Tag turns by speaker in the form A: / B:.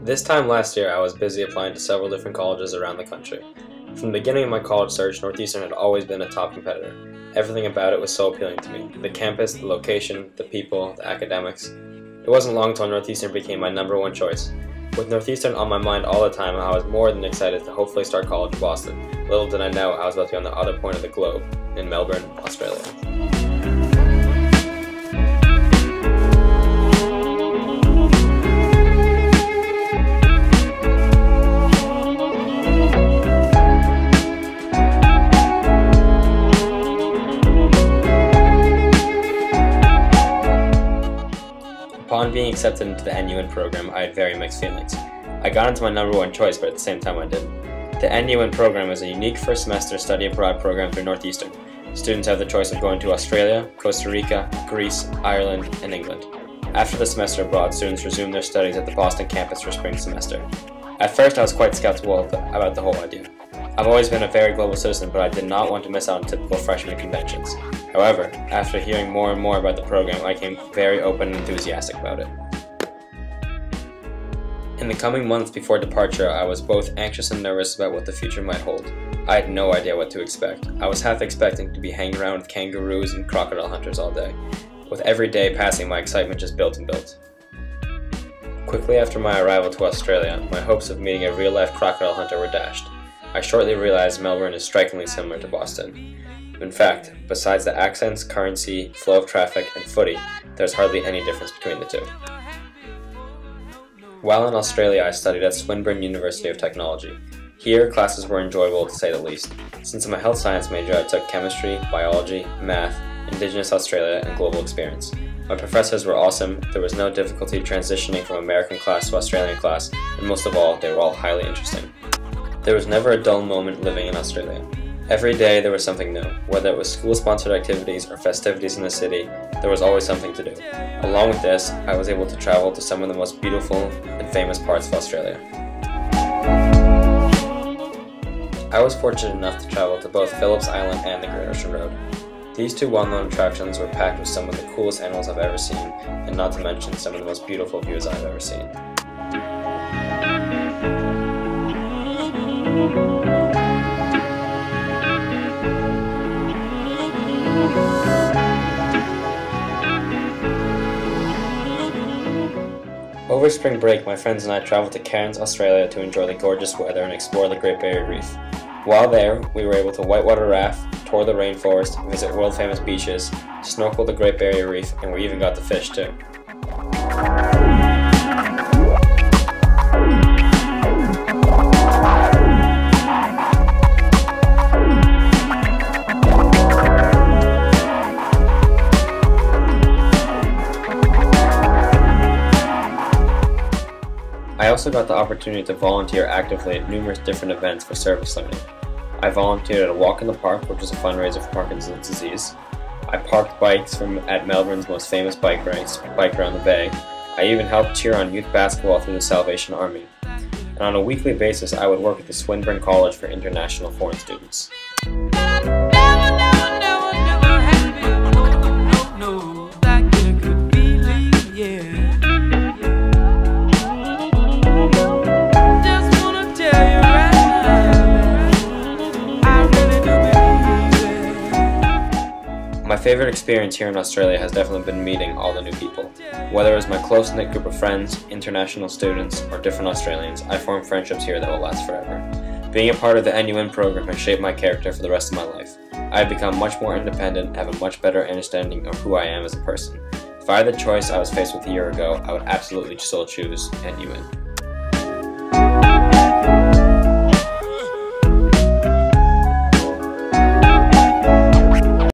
A: This time last year, I was busy applying to several different colleges around the country. From the beginning of my college search, Northeastern had always been a top competitor. Everything about it was so appealing to me. The campus, the location, the people, the academics. It wasn't long until Northeastern became my #1 choice. With Northeastern on my mind all the time, I was more than excited to hopefully start college in Boston. Little did I know I was about to be on the other point of the globe, in Melbourne, Australia. Upon being accepted into the NUin program, I had very mixed feelings. I got into my #1 choice, but at the same time I didn't. The NUin program is a unique first semester study abroad program through Northeastern. Students have the choice of going to Australia, Costa Rica, Greece, Ireland, and England. After the semester abroad, students resume their studies at the Boston campus for spring semester. At first I was quite skeptical about the whole idea. I've always been a very global citizen, but I did not want to miss out on typical freshman conventions. However, after hearing more and more about the program, I became very open and enthusiastic about it. In the coming months before departure, I was both anxious and nervous about what the future might hold. I had no idea what to expect. I was half expecting to be hanging around with kangaroos and crocodile hunters all day. With every day passing, my excitement just built and built. Quickly after my arrival to Australia, my hopes of meeting a real-life crocodile hunter were dashed. I shortly realized Melbourne is strikingly similar to Boston. In fact, besides the accents, currency, flow of traffic, and footy, there's hardly any difference between the two. While in Australia, I studied at Swinburne University of Technology. Here, classes were enjoyable to say the least. Since I'm a health science major, I took chemistry, biology, math, Indigenous Australia, and global experience. My professors were awesome, there was no difficulty transitioning from American class to Australian class, and most of all, they were all highly interesting. There was never a dull moment living in Australia. Every day there was something new. Whether it was school-sponsored activities or festivities in the city, there was always something to do. Along with this, I was able to travel to some of the most beautiful and famous parts of Australia. I was fortunate enough to travel to both Phillips Island and the Great Ocean Road. These two well-known attractions were packed with some of the coolest animals I've ever seen, and not to mention some of the most beautiful views I've ever seen. Over spring break, my friends and I traveled to Cairns, Australia to enjoy the gorgeous weather and explore the Great Barrier Reef. While there, we were able to whitewater raft, tour the rainforest, visit world-famous beaches, snorkel the Great Barrier Reef, and we even got to fish too. I also got the opportunity to volunteer actively at numerous different events for service learning. I volunteered at a walk in the park, which is a fundraiser for Parkinson's disease. I parked bikes at Melbourne's most famous bike race, Bike Around the Bay. I even helped cheer on youth basketball through the Salvation Army. And on a weekly basis, I would work at the Swinburne College for international foreign students. My favorite experience here in Australia has definitely been meeting all the new people. Whether it was my close-knit group of friends, international students, or different Australians, I formed friendships here that will last forever. Being a part of the NUin program has shaped my character for the rest of my life. I have become much more independent and have a much better understanding of who I am as a person. If I had the choice I was faced with a year ago, I would absolutely still choose NUin.